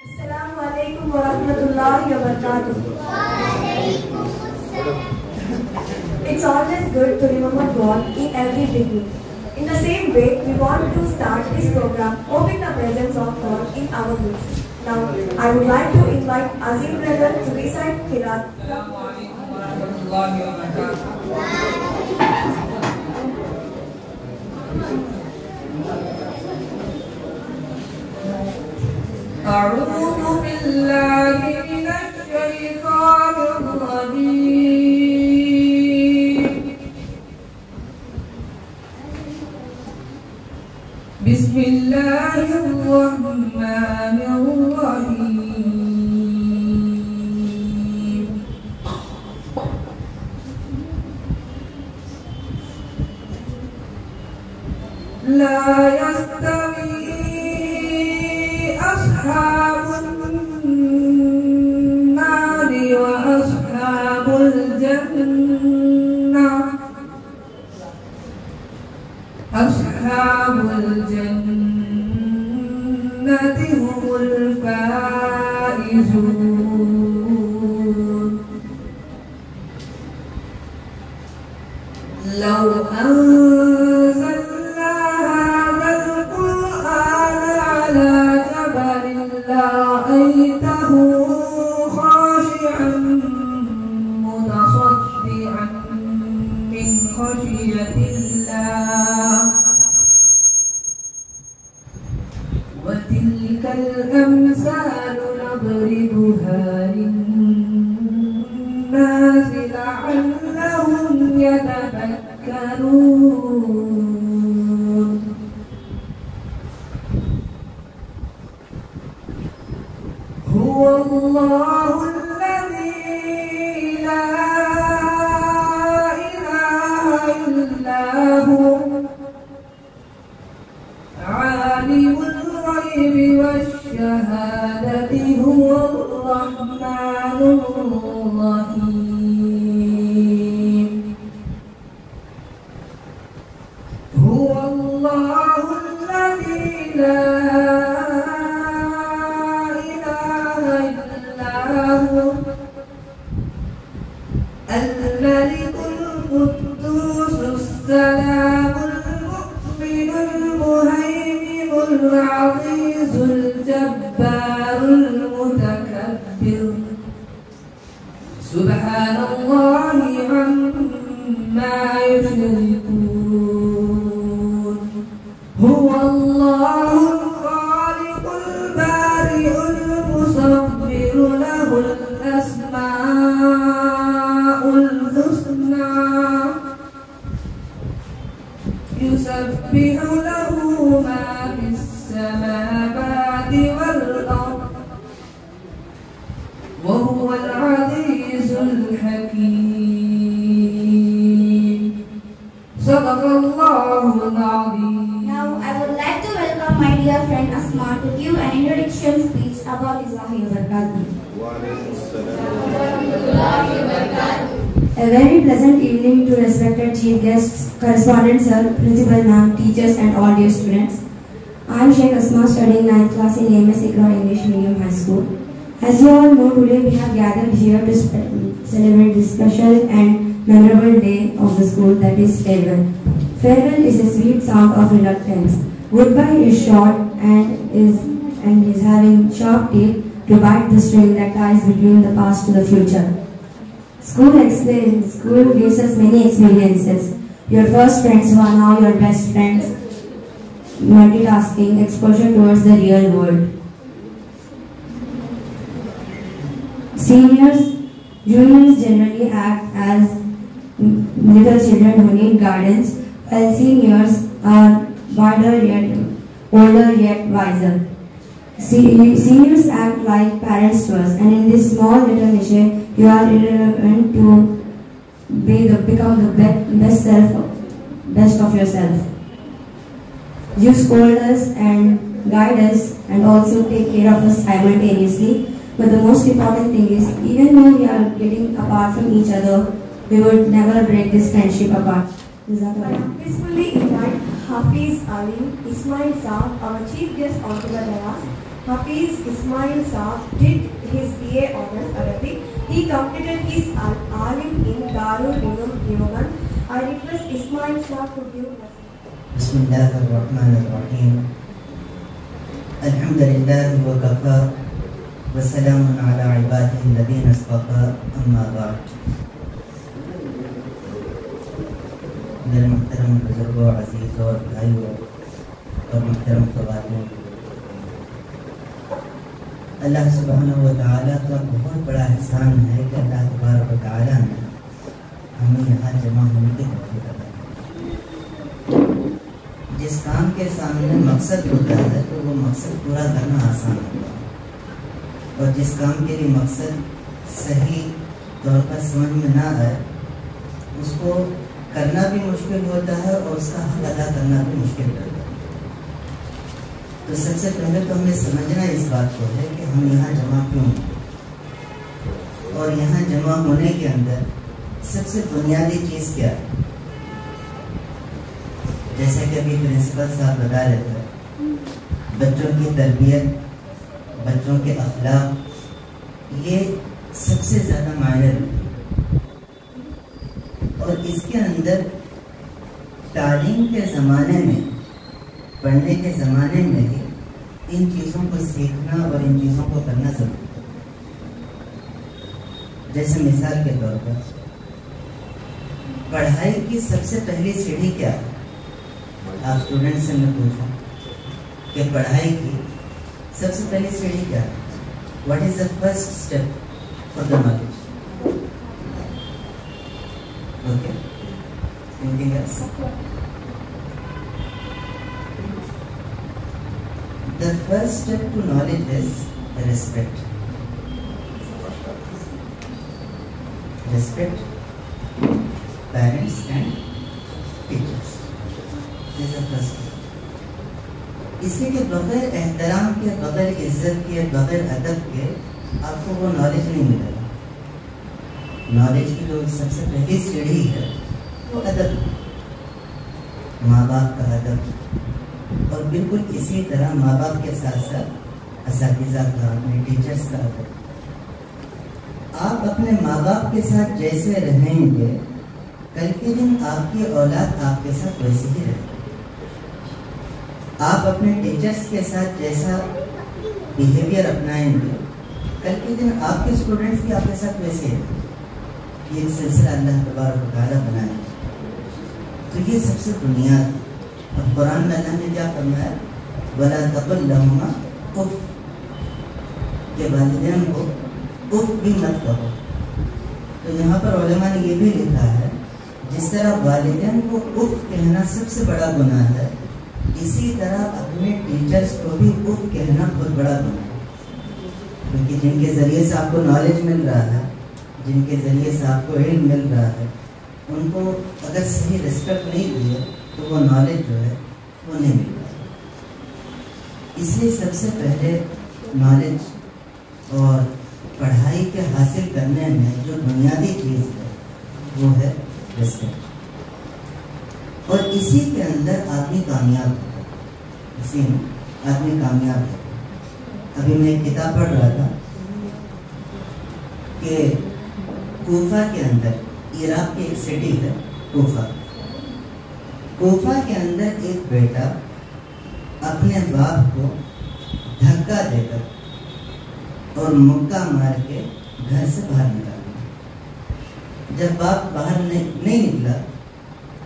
Assalamualaikum warahmatullahi wabarakatuh. It's always good to remember God in every beginning. In the same way, we want to start this program hoping the presence of God in our midst. Now, I would like to invite Azim brother to recite Qiraat. Assalamualaikum warahmatullahi wabarakatuh. أعوذ بالله من الشيطان الرجيم. بسم الله الرحمن الرحيم. لا يستوي أصحاب النار وأصحاب الجنة. أصحاب الجنة هم الفائزون. لو أنزلنا هذا القرآن على جبل لرأيته خاشعا متصدعا من خشية الله. وتلك الأمثال نضربها للناس لعلهم يتفكرون. هو الله الذي لا إله إلا هو عالم الغيب والشهادة هو الرحمن الرحيم. هو الله الذي لا إله إلا هو الملك القدوس السلام المؤمن المهيمن العزيز الجبار المتكبر. سبحان الله عما يشركون. هو الله الخالق البارئ المصور له الأسماء الحسنى يسبح له ما في السماوات والأرض وهو العزيز الحكيم. صدق الله العظيم. Now I would like to welcome my dear friend Asma to give an introduction speech about Islamic Zakat. A very pleasant evening to respected chief guests, correspondents, sir, principal ma'am, teachers and all dear students. I am Sheikh Asma studying 9th class in AMS Iqra English Medium High School. As you all know, today we have gathered here to celebrate this special and memorable day of the school, that is farewell. Farewell is a sweet sound of reluctance. Goodbye is short and is having sharp teeth to bite the string that ties between the past to the future. School gives us many experiences. Your first friends who are now your best friends, multitasking, exposure towards the real world. Juniors generally act as little children who need guidance, while seniors are older yet wiser. Seniors act like parents to us, and in this small little niche, you are irrelevant to become the best of yourself. You scold us and guide us and also take care of us simultaneously. But the most important thing is, even though we are getting apart from each other, we would never break this friendship apart. I peacefully invite Hafiz Ali Ismail Saab, our chief guest onto the dais, Hafiz Ismail Saab did his BA Honours Arabic. He completed his Alim in Darul Ulum Deoband. I request Ismail Saab to give us. Bismillahirrahmanirrahim. Alhamdulillah wa kafa wa salamun ala ibadihi alladhina istafa, amma ba'd. میرے محترم بزرگوں، عزیزوں اور بھائیوں اور محترم خواتین، اللہ سبحانہ و تعالیٰ کا بہت بڑا احسان ہے کہ اللہ تبارک و تعالیٰ نے ہمیں یہاں جمع ہونے کی توفیق عطا کی۔ جس کام کے سامنے مقصد ہوتا ہے تو وہ مقصد پورا کرنا آسان ہوتا ہے، اور جس کام کے لیے مقصد صحیح طور پر سمجھ میں نہ آئے اس کو کرنا بھی مشکل ہوتا ہے اور اس کا حق ادا کرنا بھی مشکل ہوتا ہے۔ تو سب سے پہلے تو ہمیں سمجھنا اس بات کو ہے کہ ہم یہاں جمع کیوں ہیں، اور یہاں جمع ہونے کے اندر سب سے بنیادی چیز کیا ہے۔ جیسے کہ ابھی پرنسپل صاحب بتا رہے تھے، بچوں کی تربیت، بچوں کے اخلاق، یہ سب سے زیادہ معنی رکھتے ہیں، اور اس کے اندر تعلیم کے زمانے میں، پڑھنے کے زمانے میں ہی ان چیزوں کو سیکھنا اور ان چیزوں کو کرنا ضروری ہے۔ جیسے مثال کے طور پر پڑھائی کی سب سے پہلی سیڑھی کیا ہے؟ آپ اسٹوڈنٹ سے میں پوچھوں کہ پڑھائی کی سب سے پہلی سیڑھی کیا ہے؟ What is the first step for the knowledge? Okay. Anything else? The first step to knowledge is respect. Respect parents and teachers. This is the first step. اس لیے کہ بغیر احترام کے، بغیر عزت کے، بغیر ادب کے آپ کو وہ نالج نہیں ملے گا۔ نالج کی جو سب سے پہلی سیڑھی ہے وہ ادب، ماں باپ کا ادب، اور بالکل اسی طرح ماں باپ کے ساتھ ساتھ اساتذہ کا، اپنے ٹیچرز کا ادب۔ آپ اپنے ماں باپ کے ساتھ جیسے رہیں گے، کل کے دن آپ کی اولاد آپ کے ساتھ ویسے ہی رہے گی۔ آپ اپنے ٹیچرز کے ساتھ جیسا بیہیویئر اپنائیں گے، کل کے دن آپ کے اسٹوڈنٹس بھی آپ کے ساتھ ویسے رہیں گے۔ یہ ایک سلسلہ اللہ تبارک و تعالیٰ بنایا، تو یہ سب سے بنیاد۔ اور قرآن میں اللہ نے کیا فرمایا؟ وَلَا تَقُلْ لَهُمَا اُف، کہ والدین کو اف بھی مت کہو۔ تو یہاں پر علماء نے یہ بھی لکھا ہے، جس طرح والدین کو اف کہنا سب سے بڑا گناہ ہے، اسی طرح اپنے ٹیچرز کو بھی اف کہنا بہت بڑا گناہ ہے، کیونکہ جن کے ذریعے سے آپ کو نالج مل رہا ہے، جن کے ذریعے سے آپ کو علم مل رہا ہے، ان کو اگر صحیح ریسپیکٹ نہیں دیے تو وہ نالج جو ہے وہ نہیں مل رہا۔ اس لیے سب سے پہلے نالج اور پڑھائی کے حاصل کرنے میں جو بنیادی چیز ہے وہ ہے ریسپیکٹ، اور اسی کے اندر آدمی کامیاب ہوتا ہے، اسی میں آدمی کامیاب ہوتا ہے۔ ابھی میں ایک کتاب پڑھ رہا تھا کہ کوفہ کے اندر، عراق کی ایک سٹی ہے کوفہ، کوفہ کے اندر ایک بیٹا اپنے باپ کو دھکا دے کر اور مکہ مار کے گھر سے باہر نکالا۔ جب باپ باہر نہیں نکلا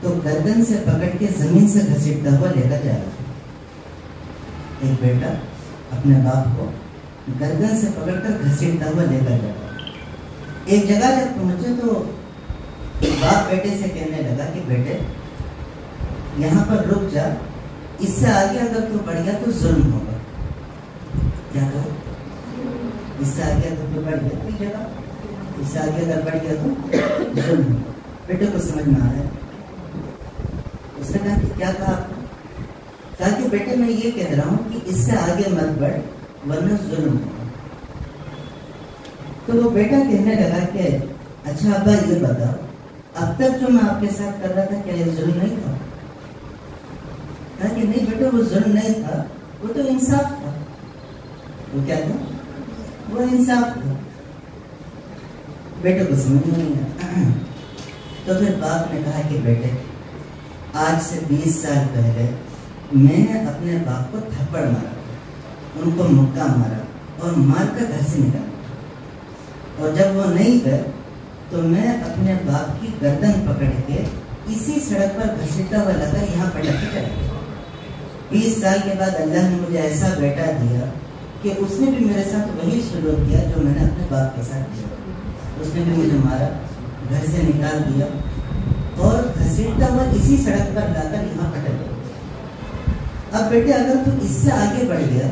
تو گردن سے پکڑ کے زمین سے گھسیٹتا ہوا لے کر جا رہا تھا۔ ایک بیٹا اپنے باپ کو گردن سے پکڑ کر گھسیٹتا ہوا لے کر جا رہا۔ ایک جگہ جب پہنچے تو باپ بیٹے سے کہنے لگا کہ بیٹے یہاں پر رک جا، اس سے آگے اگر تو بڑھ گیا تو ظلم ہوگا۔ کیا کہا؟ اس سے آگے اگر تو بڑھ گیا کوئی جگہ، اس سے آگے اگر بڑھ گیا تو ظلم ہوگا۔ بیٹے کو سمجھ میں آ رہا ہے، اس نے کہا کہ کیا کہا؟ کہا کہ بیٹے میں یہ کہہ رہا ہوں کہ اس سے آگے مت بڑھ ورنہ ظلم ہوگا۔ تو وہ بیٹا کہنے لگا کہ اچھا ابا یہ بتاؤ، اب تک جو میں آپ کے ساتھ کر رہا تھا کیا یہ ظلم نہیں تھا؟ کہا کہ نہیں بیٹا وہ ظلم نہیں تھا، وہ تو انصاف تھا۔ वो क्या था? वो इंसाफ था। बेटे को समझ नहीं आया। तो फिर बाप ने कहा कि बेटे, आज से 20 साल पहले मैंने अपने बाप को थप्पड़ मारा, उनको मुक्का मारा और मार कर घर से निकाला, और जब वो नहीं गए तो मैं अपने बाप की गर्दन पकड़ के इसी सड़क पर घसीटता हुआ लगा यहाँ पर लटक गया। 20 साल के बाद अल्लाह ने मुझे ऐसा बेटा दिया कि उसने भी मेरे साथ वही सलूक किया जो मैंने अपने बाप के साथ किया। उसने भी मुझे मारा, घर से निकाल दिया और घसीटता हुआ इसी सड़क पर लाकर यहाँ पटक गया। अब बेटे, अगर तू इससे आगे बढ़ गया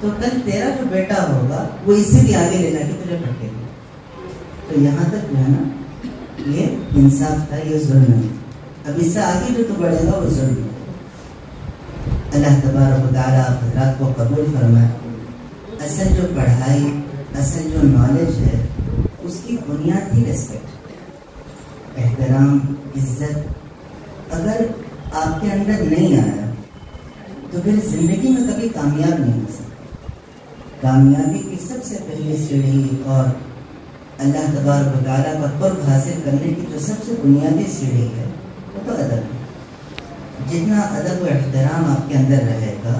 तो कल तेरा जो बेटा होगा वो इससे भी आगे ले जाके तुझे पटकेगा। तो यहाँ तक जो है ना, ये इंसाफ था, ये जुल्म नहीं। अब इससे आगे जो तू बढ़ेगा वो जुल्म है। अल्लाह तबारक व तआला आप हज़रात को कबूल फरमाए। असल जो पढ़ाई, असल जो नॉलेज है, उसकी बुनियाद ही रिस्पेक्ट, एहतराम, इज्जत। अगर आपके अंदर नहीं आया तो फिर जिंदगी में कभी कामयाब नहीं हो सकते। कामयाबी की सबसे पहली सीढ़ी और अल्लाह तबारक व तआला का कुर्ब हासिल करने की जो सबसे बुनियादी सीढ़ी है वो तो अदब है। जितना अदब व एहतराम आपके अंदर रहेगा,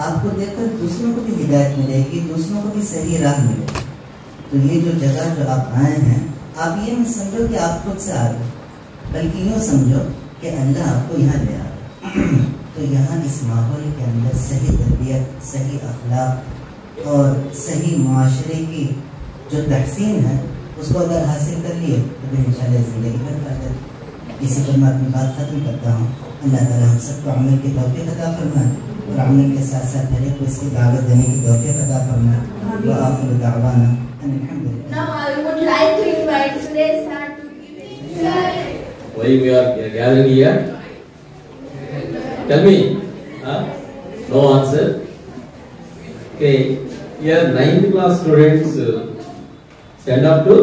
आपको देखकर दूसरों को भी हिदायत मिलेगी, दूसरों को भी सही राह मिलेगी। तो ये जो जगह जो आप आए हैं, आप ये मत समझो कि आप खुद से आ गए, बल्कि यूँ समझो कि अल्लाह आपको यहाँ ले आ गया। तो यहाँ इस माहौल के अंदर सही तरबियत, सही अखलाक और सही मुआशरे की जो तहसीन है, उसको अगर हासिल कर लिए तो फिर इंशाअल्लाह ज़िंदगी भर कर दें। इसी पर मैं अपनी बात ख़त्म करता हूँ। अल्लाह ताला हम सबको अमल की तौफ़ीक़ अता फरमाए और अमल के साथ साथ हर एक को इसकी दावत देने की तौफ़ीक़ अता फरमाए। व आखिर दावाना अल्हम्दुलिल्लाह। Now I would like to invite today's sir to give Why we are gathering here? Tell me. No answer. Okay. Here 9th class students stand up to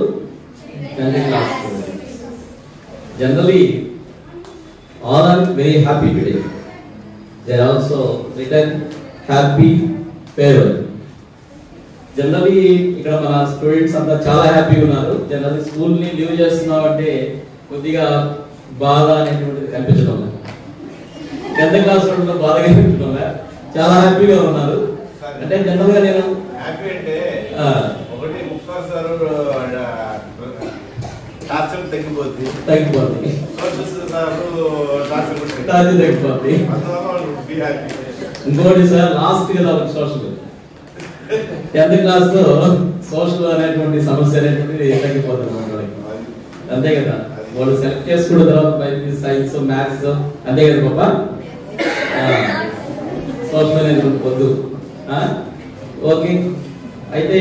10th class students. Generally, all are very happy today. They are also written happy farewell. Generally, ఇక్కడ మన students అంతా చాలా హ్యాపీగా ఉన్నారు. Generally school ని leave చేస్తున్నాం అంటే కొద్దిగా బాధ అనేటువంటిది కనిపించడం లేదు. 10th క్లాస్ వాళ్ళలో బాధ కనిపించడం లేదు. చాలా హ్యాపీగా ఉన్నారు. అంటే జనరల్ గా నేను హ్యాపీ అంటే ఒకటి ముఖ్య సార్ టార్చర్ తగ్గిపోద్ది సోషల్ సార్ టార్చర్ తగ్గిపోద్ది. ఇంకోటి సార్ లాస్ట్ కదా సోషల్ 10th క్లాస్ లో సోషల్ అనేటువంటి సమస్య అనేటువంటిది తగ్గిపోతుంది వాళ్ళకి. అంతే కదా, వాళ్ళు సెలెక్ట్ చేసుకున్న తర్వాత బయట సైన్స్, మ్యాథ్స్, అంతే కదా పాప. సోషల్ అనేటువంటి పొద్దు. ఓకే, అయితే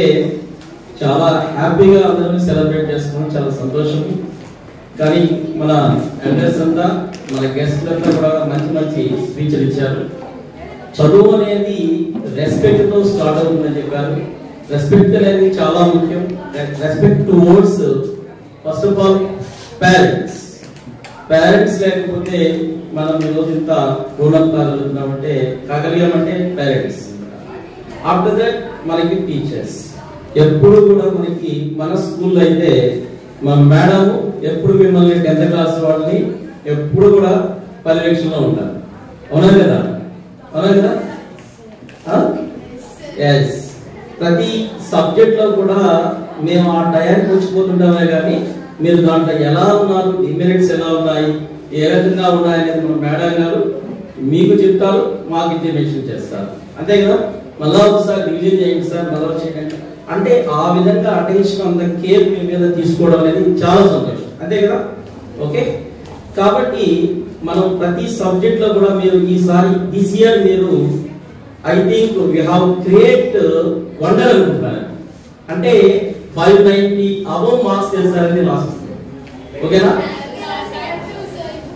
చాలా హ్యాపీగా అందరం సెలబ్రేట్ చేసుకున్నాం, చాలా సంతోషం. కానీ మన ఎల్డర్స్ అంతా, మన గెస్ట్లు అంతా కూడా మంచి మంచి స్పీచ్లు ఇచ్చారు. చదువు అనేది రెస్పెక్ట్ తో స్టార్ట్ అవుతుందని చెప్పారు. రెస్పెక్ట్ అనేది చాలా ముఖ్యం. Respect towards first of all parents. Parents లేకపోతే మనం ఈరోజు ఇంత రుణం కాగలుగుతున్నామంటే, కాగలిగామంటే పేరెంట్స్. ఆఫ్టర్ దట్ మనకి టీచర్స్. ఎప్పుడు కూడా మనకి మన స్కూల్లో అయితే మన మేడం ఎప్పుడు మిమ్మల్ని 10th క్లాస్ వాళ్ళని ఎప్పుడు కూడా పర్యవేక్షణలో ఉంటారు. అవునా కదా? అవునా కదా? ఎస్. ప్రతి సబ్జెక్ట్ లో కూడా మేము ఆ టయానికి వచ్చిపోతుంటామే, కానీ మీరు దాంట్లో ఎలా ఉన్నారు, డిమెరిట్స్ ఎలా ఉన్నాయి, ఏ రకంగా ఉన్నాయి అనేది మన మేడం గారు మీకు చెప్తారు, మాకు ఇంటిమేషన్ చేస్తారు. అంతే కదా? మళ్ళా ఒకసారి రివిజన్ చేయండి సార్, మళ్ళీ చేయండి అంటే ఆ విధంగా అటెన్షన్, అంత కేర్ మీ మీద తీసుకోవడం అనేది చాలా సంతోషం. అంతే కదా? ఓకే, కాబట్టి మనం ప్రతి సబ్జెక్ట్ లో కూడా మీరు ఈసారి దిస్ ఇయర్ మీరు I think we have create wonder అనుకుంటున్నాను. అంటే 590 అబవ్ మార్క్స్ చేస్తారని ఆశిస్తున్నాను. ఓకేనా?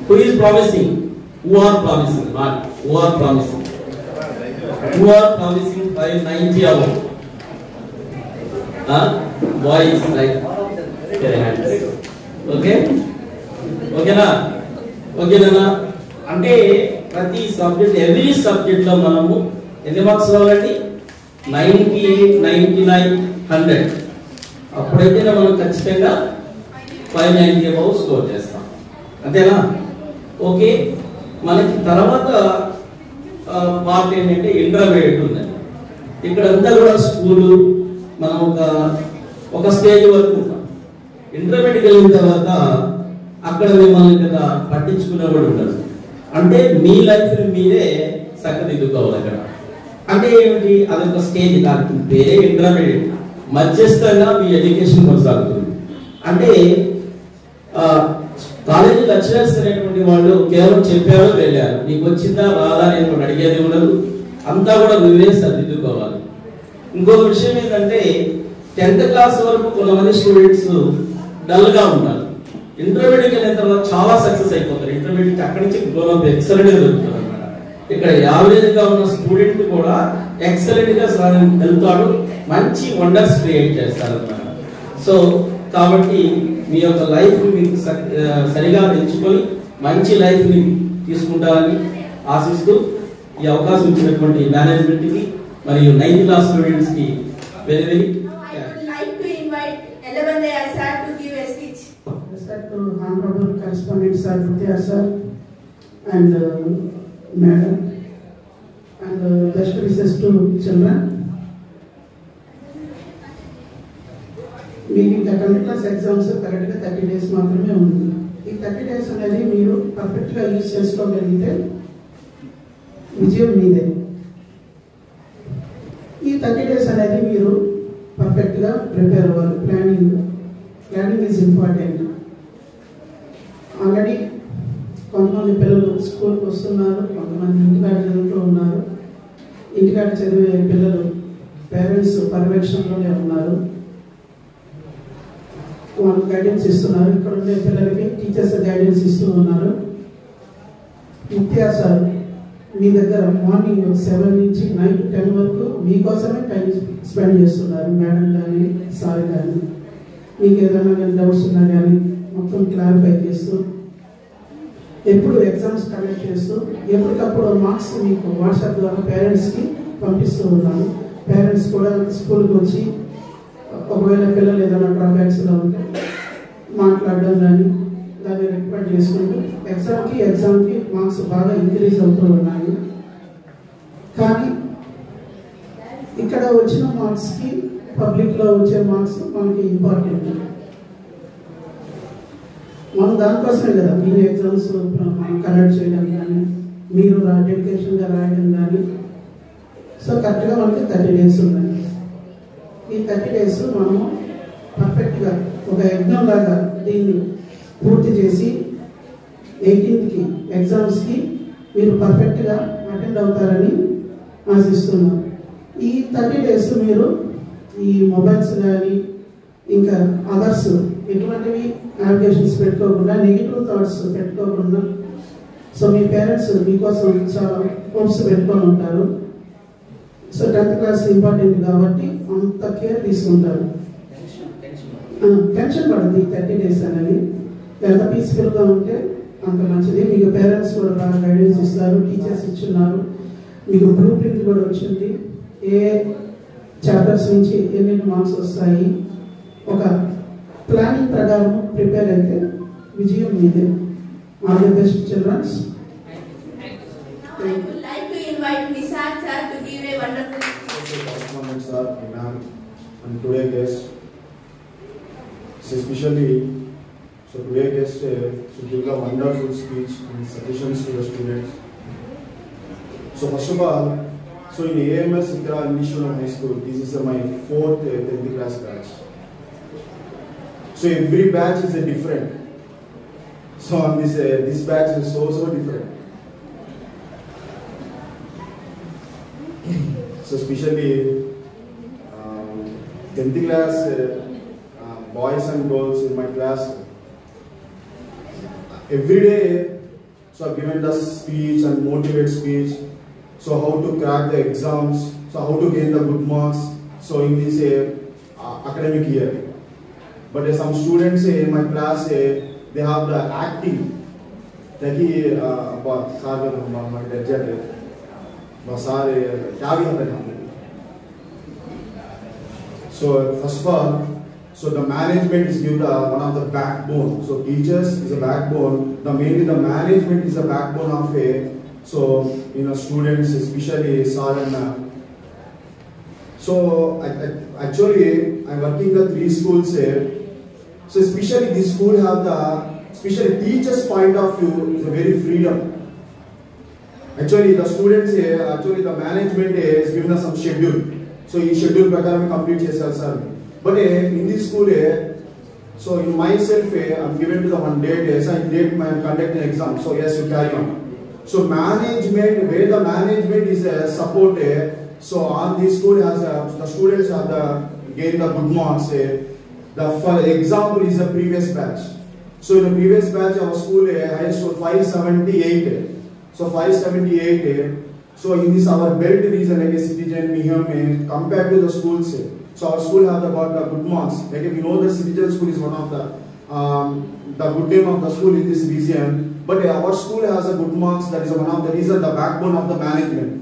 Who is promising? Who are promising? Not who are promising. Who are promising 590 above? Boys right. Okay, ఓకేనా? ఓకేనా? అంటే ప్రతి సబ్జెక్ట్, ఎవ్రీ సబ్జెక్ట్ లో మనము ఎన్ని మార్క్స్ రావాలండి? 98, 99, 100 అప్పుడైతే మనం ఖచ్చితంగా 590 అబౌవ్ స్కోర్ చేస్తాం. అంతేనా? ఓకే. మనకి తర్వాత పార్ట్ ఏంటంటే ఇంటర్మీడియట్ ఉందండి. ఇక్కడంతా కూడా స్కూలు మనం ఒక స్టేజ్ వరకు ఉంటాం. ఇంటర్మీడియట్ వెళ్ళిన తర్వాత అక్కడ మిమ్మల్ని కదా పట్టించుకునేవాడు ఉండదు. అంటే మీ లైఫ్ని మీరే చక్కదిద్దుకోవాలి అక్కడ. అంటే ఏమిటి? అదొక స్టేజ్, దానికి పేరే ఇంటర్మీడియట్. మధ్యస్థంగా మీ ఎడ్యుకేషన్ కొనసాగుతుంది. అంటే కాలేజీ లెక్చరర్స్ అనేటువంటి వాళ్ళు కేవలం చెప్పారో వెళ్ళారు, నీకు వచ్చిందా రాదా నేను అడిగేది ఉండదు. అంతా కూడా నువ్వే సర్దిద్దుకోవాలి. ఇంకొక విషయం ఏంటంటే 10th క్లాస్ వరకు కొంతమంది స్టూడెంట్స్ డల్గా ఉంటారు. ఇంటర్మీడియట్ అయిన తర్వాత చాలా సక్సెస్ అయిపోతారు. ఇంటర్మీడియట్ అక్కడి నుంచి గ్రోన్ ఎక్సలెంట్ గా దొరుకుతారు అనమాట. ఇక్కడ యావరేజ్ గా ఉన్న స్టూడెంట్ కూడా ఎక్సలెంట్ గా వెళ్తాడు, మంచి వండర్స్ క్రియేట్ చేస్తారు అనమాట. సో కాబట్టి మీ యొక్క లైఫ్ మీకు సరిగా ఎంచుకొని మంచి లైఫ్ ని తీసుకుంటారని ఆశిస్తూ ఈ అవకాశం ఇచ్చినటువంటి మేనేజ్మెంట్ కి మరియు 9th క్లాస్ స్టూడెంట్స్ కి very very honorable correspondent sir Vidya sir and madam and best wishes to children. మీకు ఇంకా 10th క్లాస్ ఎగ్జామ్స్ కరెక్ట్గా 30 days మాత్రమే ఉంది. ఈ 30 days అనేది మీరు పర్ఫెక్ట్గా యూజ్ చేసుకోగలిగితే విజయం మీదే. ఈ 30 days అనేది మీరు పర్ఫెక్ట్గా ప్రిపేర్ అవ్వాలి. Planning is important. ఆల్రెడీ కొంతమంది పిల్లలు స్కూల్కి వస్తున్నారు, కొంతమంది ఇంటికాడ చదువుతూ ఉన్నారు. ఇంటికాడ చదివే పిల్లలు పేరెంట్స్ పర్యవేక్షణలోనే ఉన్నారు, వాళ్ళు గైడెన్స్ ఇస్తున్నారు. ఇక్కడ ఉండే పిల్లలకి టీచర్స్ గైడెన్స్ ఇస్తూ ఉన్నారు. ముఖ్య సార్ మీ దగ్గర మార్నింగ్ 7 నుంచి నైట్ 10 వరకు మీకోసమే టైం స్పెండ్ చేస్తున్నారు. మేడం కానీ సార్ కానీ మీకు ఏదైనా డౌట్స్ ఉన్నా కానీ మొత్తం క్లారిఫై చేస్తూ, ఎప్పుడు ఎగ్జామ్స్ కండక్ట్ చేస్తూ, ఎప్పటికప్పుడు మార్క్స్ మీకు వాట్సాప్ ద్వారా పేరెంట్స్కి పంపిస్తూ ఉన్నాను. పేరెంట్స్ కూడా స్కూల్కి వచ్చి ఒకవేళ పిల్లలు ఏదైనా డ్రాబ్యాక్స్లో ఉంటే మాట్లాడడం కానీ దాన్ని రికమెండ్ చేసుకుంటూ ఎగ్జామ్కి మార్క్స్ బాగా ఇంక్రీజ్ అవుతూ ఉన్నాయి. కానీ ఇక్కడ వచ్చిన మార్క్స్కి పబ్లిక్లో వచ్చే మార్క్స్ మనకి ఇంపార్టెంట్. మనం దానికోసమే కదా మీరు ఎగ్జామ్స్ కండక్ట్ చేయడం కానీ మీరు డెడికేషన్గా రాయడం కానీ. సో కరెక్ట్గా మనకి 30 days ఉన్నాయి. ఈ 30 days మనము పర్ఫెక్ట్గా ఒక యజ్ఞం లాగా దీన్ని పూర్తి చేసి 18th ఎగ్జామ్స్కి మీరు పర్ఫెక్ట్గా అటెండ్ అవుతారని ఆశిస్తున్నాం. ఈ 30 days మీరు ఈ మొబైల్స్ కానీ ఇంకా అదర్స్ ఎటువంటివి నావిగేషన్స్ పెట్టుకోకుండా, నెగిటివ్ థాట్స్ పెట్టుకోకుండా, సో మీ పేరెంట్స్ మీకోసం చాలా హోప్స్ పెట్టుకొని ఉంటారు. సో 10th క్లాస్ ఇంపార్టెంట్ కాబట్టి అంత కేర్ తీసుకుంటారు. టెన్షన్ పడుతుంది 30 days అనేది. ఎంత పీస్ఫుల్గా ఉంటే అంత మంచిది. మీకు పేరెంట్స్ కూడా బాగా గైడెన్స్ ఇస్తారు, టీచర్స్ ఇచ్చున్నారు, మీకు బ్లూ ప్రింట్ కూడా వచ్చింది. ఏ చాప్టర్స్ నుంచి ఎన్ని మార్క్స్ వస్తాయి, ఒక ప్లానింగ్ ప్రకారం ప్రిపేర్ అయితే విజయం మీదే. All the best childrens. I would like to invite Nisad sir to give a wonderful speech. Sir, ma'am, and today guest, especially today guest should give a wonderful speech and suggestions to the students. So first of all, so in AMS Ikra English High School, this is my 4th 10th class batch. So every batch is a different. So on this batch is so different. So especially 10th class boys and girls in my class, every day so I've given the speech and motivate speech, so how to crack the exams, so how to gain the good marks, so in this academic year. But some students in my class they have the acting that he सारे क्या भी होता है So first of all, so the management is given one of the backbone. So teachers is a backbone. Mainly the management is the backbone of a. So students, especially Sarana. So actually, I'm working the 3 schools here. So especially this school have the, especially teachers' point of view is a very freedom. Actually, the students here, actually the management is given us some schedule. So in schedule prakaram complete chesal sir. But in this school here, so in myself I'm given to the one date, so I date my conduct an exam. So yes, you carry on. So management, where the management is support, so on this school has the students have the gain the good marks. The for example is the previous batch. So in the previous batch our school highest score 578. So 578. So in this our belt is like a citizen museum compared to the schools. So our school have about the good marks. Like if you know the citizen school is one of the good name of the school in this region. But our school has a good marks. That is one of the reason, the backbone of the management.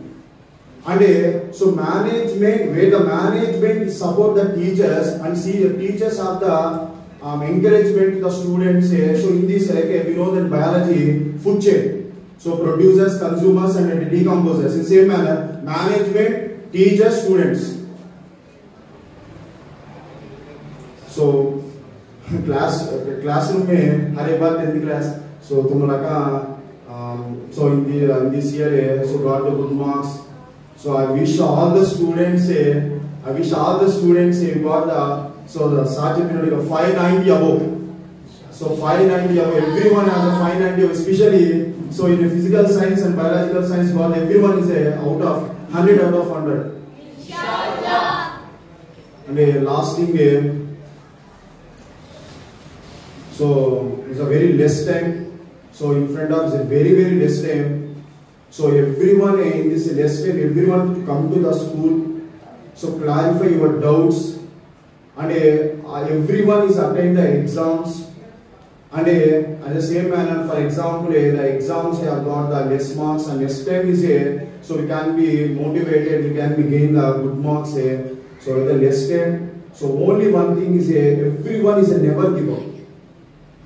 And so management, where the management support the teachers and see the teachers have the encouragement to the students. So in this, like we know that biology, food chain. So producers, consumers, and decomposers. In the same manner, management, teachers, students. So classroom में हर एक बार 10th class. So tumulaka so in this year so got the good marks. So I wish all the students got the so the certificate of 590 above. So 590 above, everyone has a 590 above, especially so in physical science and biological science got everyone is out of 100 out of 100. Inshallah. And the last thing so it's a very less time. So in front of us a very less time. So everyone in this less time, everyone to come to the school. So clarify your doubts. And everyone is attending the exams. And at the same manner, for example, the exams have got the less marks and less time is here. So we can be motivated, we can be gain the good marks here. So the less time. So only one thing is here, everyone is a never give up.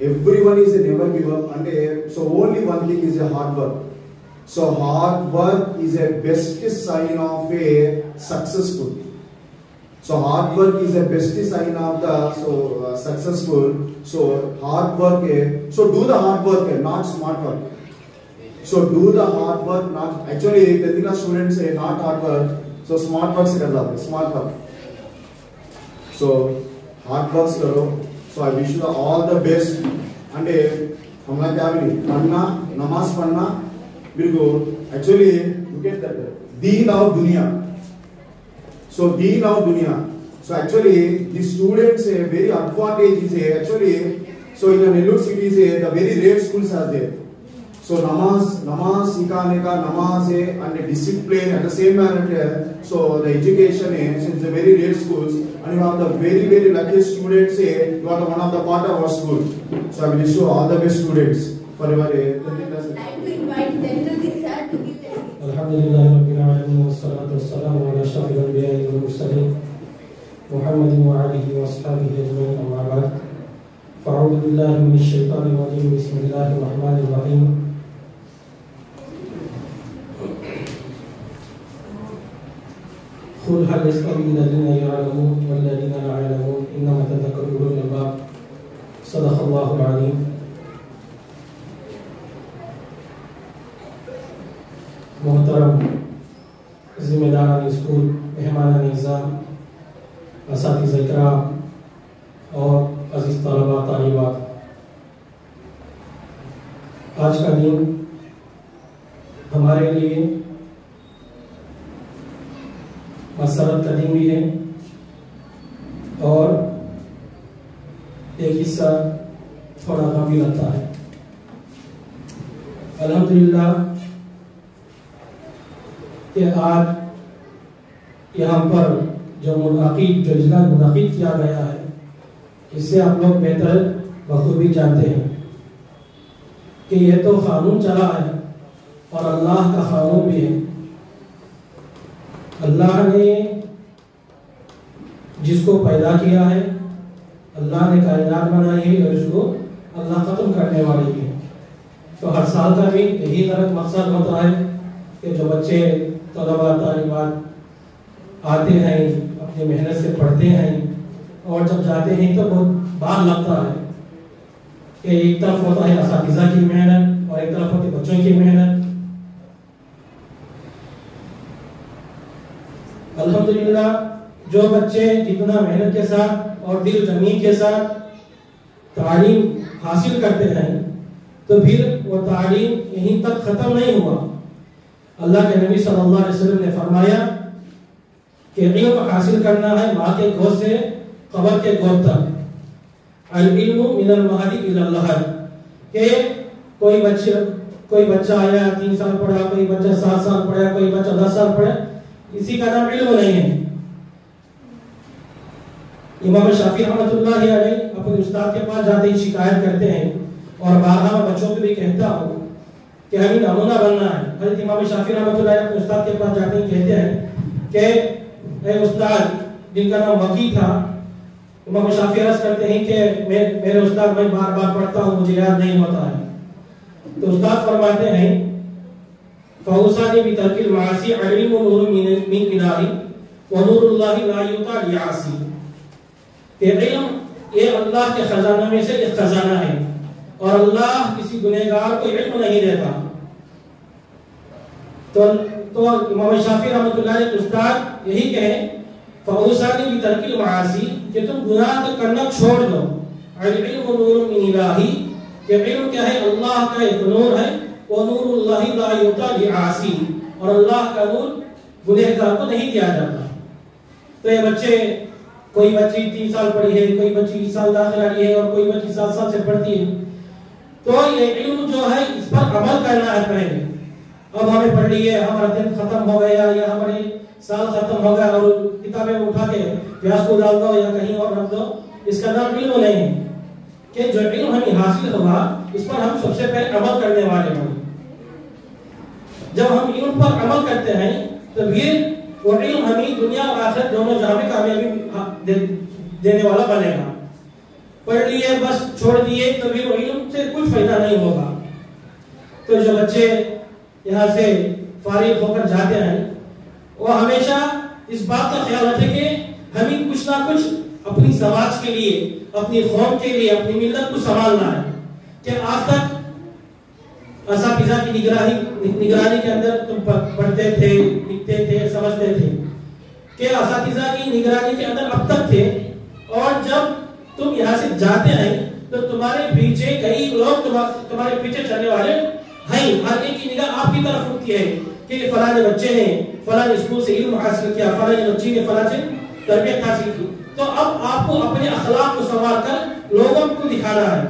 Everyone is a never give up, and so only one thing is a hard work. So hard work is a best sign of a successful. So hard work is a best sign of the successful. So hard work. So do the hard work, not smart work. So do the hard work, not actually. The students say not hard work. So smart work se smart work. So hard work karo. So I wish you all the best. And हमला क्या भी नहीं पढ़ना नमाज पढ़ना बिल्कुल actually look at that दीन और दुनिया. So deen और दुनिया. So actually the students very advantage is actually so in the Nellore city is the very rare schools are there. So namaz सिखाने का namaz and the discipline at the same manner. So the education is so it's a very rare schools and you have the very lucky students. You are one of the part of our school. So I wish you all the best students for your. I'd like to invite them to this sir to give their speech. Alhamdulillah Rabbil Alamin wassalatu wassalamu ala ashrafil anbiya'i wal mursalin Muhammadin wa alihi wa ashabihi ajma'in amma ba'd. Fa'udhu billahi minash shaitanir rajim. Bismillahir rahmanir rahim. قل هل يستوي الذين يعلمون والذين لا يعلمون إنما يتذكر أولو الألباب. صدق الله العظيم. मोहतरम जिम्मेदारान स्कूल, मेहमान निज़ाम, असातिज़ा इकराम और अज़ीज़ तलबा तालिबात, आज का दिन हमारे लिए मसरत का दिन भी है और एक हिस्सा थोड़ा गम भी लगता है। अल्हम्दुलिल्लाह कि आज यहाँ पर जो इजला मुनाकिद किया गया है, इससे आप लोग बेहतर बखूबी जानते हैं कि यह तो कानून चला है और अल्लाह का कानून भी है। अल्लाह ने جس کو پیدا کیا ہے، اللہ نے کائنات بنائی ہے اور اس کو اللہ ختم کرنے والی ہے. تو ہر سال کا بھی یہی غرض مقصد ہوتا ہے کہ جو بچے طلباء طالبات آتے ہیں، اپنی محنت سے پڑھتے ہیں اور جب جاتے ہیں تو بہت بار لگتا ہے کہ ایک طرف ہوتا ہے اساتذہ کی محنت اور ایک طرف ہوتی بچوں کی محنت. الحمدللہ جو بچے جتنا محنت کے ساتھ اور دل جمی کے ساتھ تعلیم حاصل کرتے ہیں تو پھر وہ تعلیم یہیں تک ختم نہیں ہوا. اللہ کے نبی صلی اللہ علیہ وسلم نے فرمایا کہ علم حاصل کرنا ہے ماں کے گود سے قبر کے گود تک. العلم من المہدی الی اللحد، کہ کوئی بچہ آیا 3 سال پڑھا، کوئی بچہ 7 سال پڑھا، کوئی بچہ 10 سال پڑھا، اسی کا نام علم نہیں ہے. امام شافعی رحمۃ اللہ علیہ اپنے استاد کے پاس جاتے ہی شکایت کرتے ہیں، اور بارہا میں بچوں کو بھی کہتا ہوں کہ ہمیں نمونہ بننا ہے. حضرت امام شافعی رحمۃ اللہ علیہ اپنے استاد کے پاس جاتے ہی کہتے ہیں کہ اے استاد، جن کا نام وکی تھا، امام شافعی عرض کرتے ہیں کہ میرے استاد میں بار بار پڑھتا ہوں، مجھے یاد نہیں ہوتا ہے. تو استاد فرماتے ہیں فَأَوْصَانِي بِتَرْكِ الْمَعَاصِي عَلِيمٌ نُورٌ مِّنْ إِلَٰهِ وَنُورُ اللَّهِ لَا يُؤْتَىٰ لِعَاصِي. کہ علم یہ اللہ کے خزانہ میں سے ایک خزانہ ہے اور اللہ کسی گنہگار کو علم نہیں دیتا. تو امام شافعی رحمۃ اللہ علیہ استاد یہی کہیں فَأَوْصَانِي بِتَرْكِ الْمَعَاصِي کہ تم گناہ کرنا چھوڑ دو. العلم نور من الہی کہ علم کیا ہے؟ اللہ کا ایک نور ہے. وَنُورُ اللَّهِ لَا يُؤْتَىٰ لِعَاصِي، اور اللہ کا نور گنہگار کو نہیں دیا جاتا. تو یہ بچے، کوئی بچی 3 سال پڑھی ہے، کوئی بچی 20 سال داخلہ لی ہے، اور کوئی بچی 7 سال سے پڑھتی ہے. تو یہ علم جو ہے اس پر عمل کرنا ہے پہلے. اب ہمیں پڑھ لی ہے، ہمارا دن ختم ہو گیا یا ہمارے سال ختم ہو گیا اور کتابیں اٹھا کے پیاس کو ڈال دو یا کہیں اور رکھ دو، اس کا نام علم نہیں ہے. کہ جو علم ہمیں حاصل ہوا اس پر ہم سب سے پہلے عمل کرنے والے ہوں. جب ہم علم پر عمل کرتے ہیں تو پھر وہ علم ہمیں دنیا اور آخرت دونوں جہاں میں کامیابی دینے والا بنے گا. پڑھ لیے بس چھوڑ دیے تو پھر وہ علم سے کچھ فائدہ نہیں ہوگا. تو جو بچے یہاں سے فارغ ہو کر جاتے ہیں وہ ہمیشہ اس بات کا خیال رکھیں کہ ہمیں کچھ نہ کچھ اپنی سماج کے لیے، اپنی قوم کے لیے، اپنی ملت کو سنبھالنا ہے. کہ آج تک اساتذہ کی نگرانی کے اندر تم پڑھتے تھے، لکھتے تھے، سمجھتے تھے کہ اساتذہ کی نگرانی کے اندر اب تک تھے، اور جب تم یہاں سے جاتے ہیں تو تمہارے پیچھے کئی لوگ تمہارے پیچھے چلنے والے ہیں. ہر ایک کی نگاہ آپ کی طرف ہوتی ہے کہ فلاں بچے نے فلاں اسکول سے علم حاصل کیا، فلاں بچی نے فلاں سے تربیت حاصل کی. تو اب آپ کو اپنے اخلاق کو سنوار کر لوگوں کو دکھانا ہے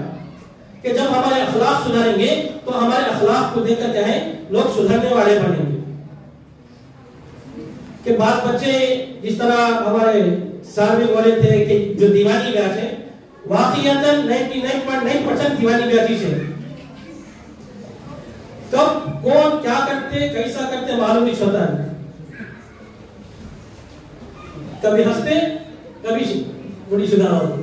کہ جب ہمارے اخلاق سدھریں گے تو ہمارے اخلاق کو دیکھ کر کیا ہے لوگ سدھرنے والے بنیں گے. کہ بعض بچے جس طرح ہمارے سال میں بولے تھے کہ جو دیوانی بیچ ہے، واقعی اندر 99.9% دیوانی بیچی سے کب کون کیا کرتے کیسا کرتے معلوم نہیں ہوتا ہے. کبھی ہنستے کبھی بڑی شدہ ہوتی.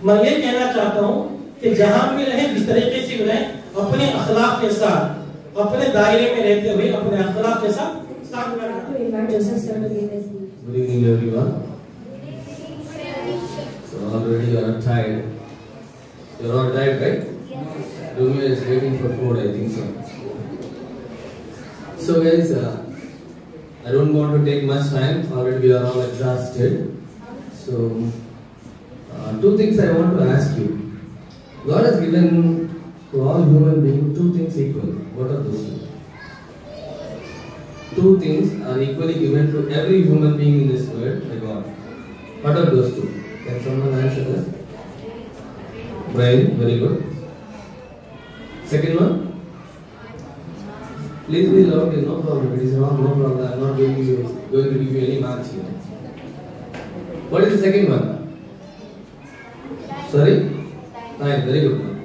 میں یہ کہنا چاہتا ہوں کہ جہاں بھی رہیں جس طریقے سے بھی رہیں اپنے اخلاق کے ساتھ، اپنے دائرے میں رہتے ہوئے اپنے اخلاق کے ساتھ ساتھ میں رہنا. Good evening everyone. So already you are tired. You are all tired, right? Yes. Romeo is waiting for food, I think so. So guys, I don't want to take much time. Already we are all exhausted. So two things I want to ask you. God has given to all human beings 2 things equal. What are those 2? 2 things are equally given to every human being in this world by God. What are those 2? Can someone answer this? Brain, very good. Second one? Please be loud, no problem. It is wrong, no problem. I am not going to give you any marks here. What is the second one? Sorry? Right, very good one.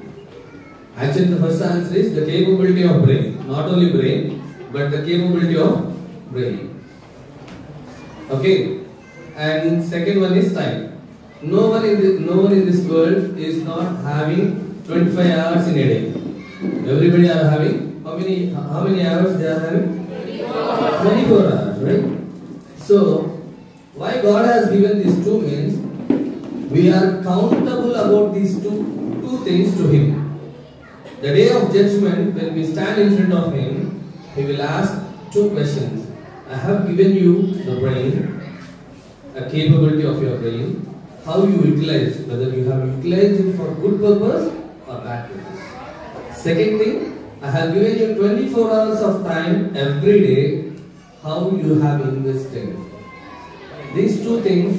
Actually, the first answer is the capability of brain. Not only brain, but the capability of brain. Okay? and second one is time. No one in this world is not having 25 hours in a day. Everybody are having how many hours they are having? 24 hours, right? So why God has given these two means we are accountable about these two things to Him. The day of judgment, when we stand in front of Him, He will ask two questions. I have given you the brain, a capability of your brain, how you utilize, whether you have utilized it for good purpose or bad purpose. Second thing, I have given you 24 hours of time every day, how you have invested. These two things,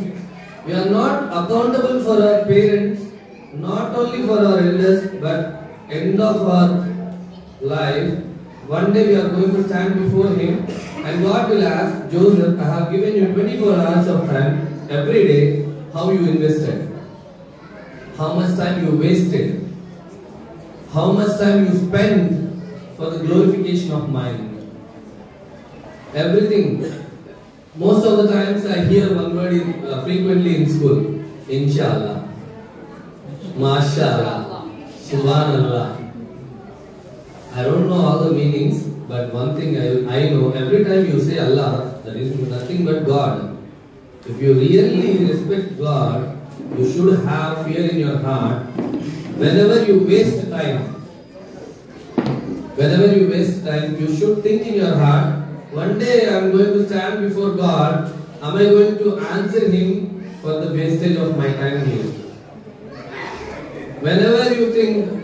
we are not accountable for our parents, not only for our elders, but end of our life, one day we are going to stand before Him and God will ask, Joseph, I have given you 24 hours of time every day, how you invested, how much time you wasted, how much time you spent for the glorification of mine. Everything. Most of the times I hear one word frequently in school, Inshallah, Mashallah, Subhanallah. I don't know all the meanings, but one thing I know, every time you say Allah, that is nothing but God. If you really respect God, you should have fear in your heart. Whenever you waste time, you should think in your heart, one day I am going to stand before God, am I going to answer Him for the wastage of my time here? Whenever you think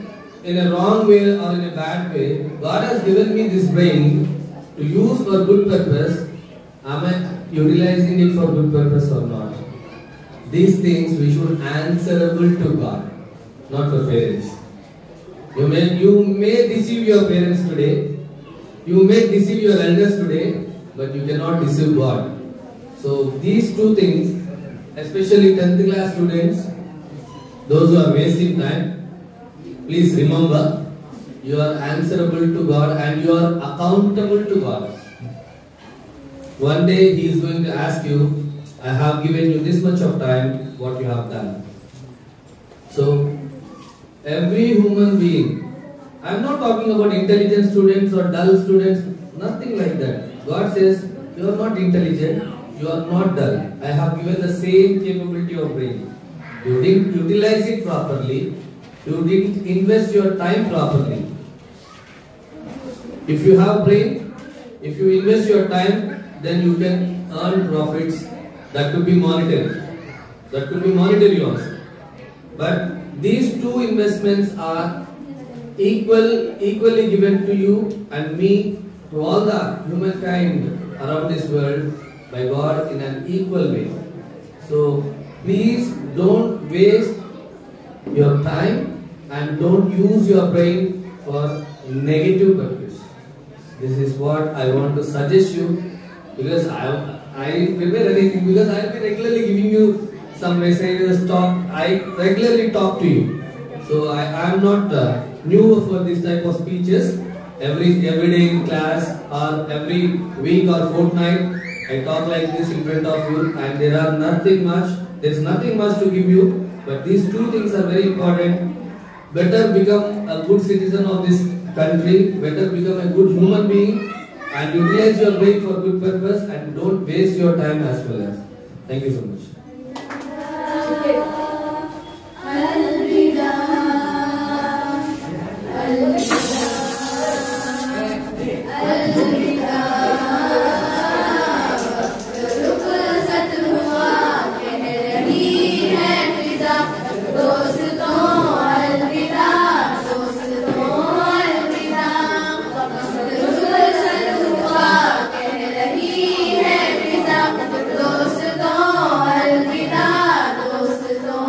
in a wrong way or in a bad way, God has given me this brain to use for good purpose, am I utilizing it for good purpose or not? These things we should answerable to God, not for parents. You may deceive your parents today, you may deceive your elders today, but you cannot deceive God. So these two things, especially 10th class students, those who are wasting time, please remember, you are answerable to God and you are accountable to God. One day He is going to ask you, I have given you this much of time, what you have done. So, every human being, I am not talking about intelligent students or dull students, nothing like that. God says, you are not intelligent, you are not dull. I have given the same capability of brain. You didn't utilize it properly, you didn't invest your time properly. If you have brain, if you invest your time, then you can earn profits. That could be monetary. That could be monetary also. But these two investments are equally given to you and me, to all the humankind around this world by God in an equal way. So please don't waste your time and don't use your brain for negative purpose. This is what I want to suggest you, because I prepare anything, because I will be regularly giving you some messages, I regularly talk to you. So I am not new for this type of speeches. Every day in class or every week or fortnight, I talk like this in front of you, and there is nothing much to give you, but these two things are very important. Better become a good citizen of this country, better become a good human being, and utilize your brain for good purpose, and don't waste your time as well as. Thank you so much. दोस्तों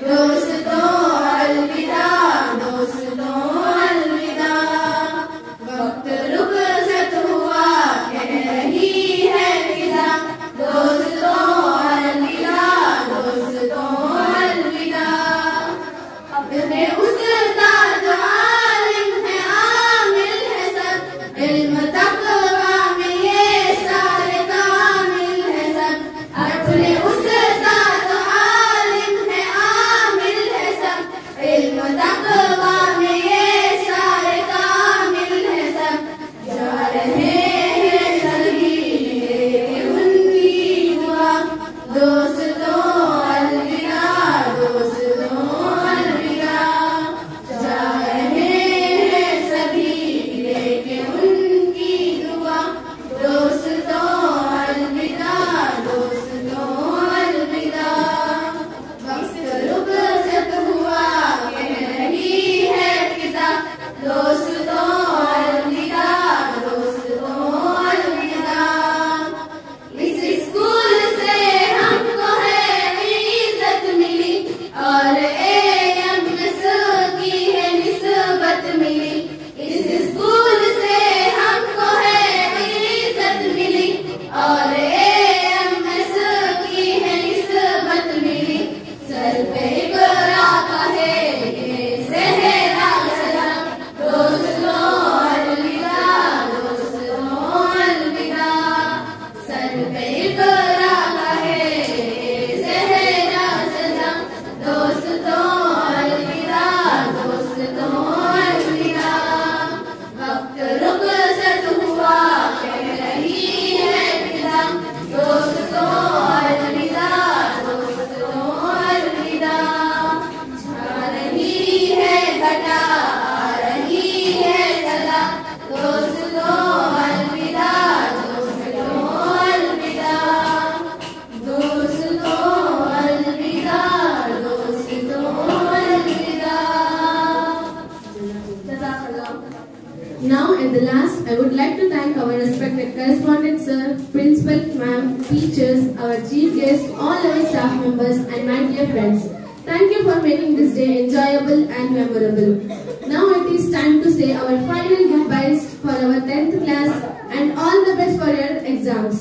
दोस्तों अलविदा, दोस्तों अलविदा। वक्त रुखसत हुआ कह रही है फिजा, दोस्तों अलविदा, दोस्तों अलविदा। अपने उस्ताद आलिम है, आमिल है सब, इल्म तक़वा में ये सारे कामिल है सब। अपने उस्ताद आलिम है, आमिल है सब, इल्म तक़वा में ये सारे कामिल है सब। जा रहे हैं सभी लेके उनकी दुआ, दोस्तों अलविदा, दोस्तों अलविदा। जा रहे हैं सभी लेके उनकी दुआ, दोस्तों अलविदा, दोस्तों अलविदा। वक्त रुखसत हुआ कह रही है फिजा, दोस्तों अलविदा, दोस्तों अलविदा। इस स्कूल से हमको है इज्जत मिली और AMS की है निस्बत मिली। इस स्कूल से हमको है इज्जत मिली और AMS की है निस्बत मिली। सर पे इकरा का है ये सेहरा सजा, दोस्तों अलविदा, दोस्तों अलविदा। सर पे इकरा का है ये सेहरा सजा, दोस्तों अलविदा, दोस्तों अलविदा। वक्त रुखसत हुआ कह रही है फिजा, दोस्तों अलविदा, दोस्तों अलविदा। जा रही है घटा, आ रही है सदा, दोस्तों अलविदा, दोस्तों अलविदा। दोस्तों अलविदा, दोस्तों अलविदा। Now at the last, I would like to thank our respected correspondent sir, principal ma'am, teachers, our chief guest, all our staff members and my dear friends. Thank you for making this day enjoyable and memorable. Now it is time to say our final goodbyes for our 10th class and all the best for your exams.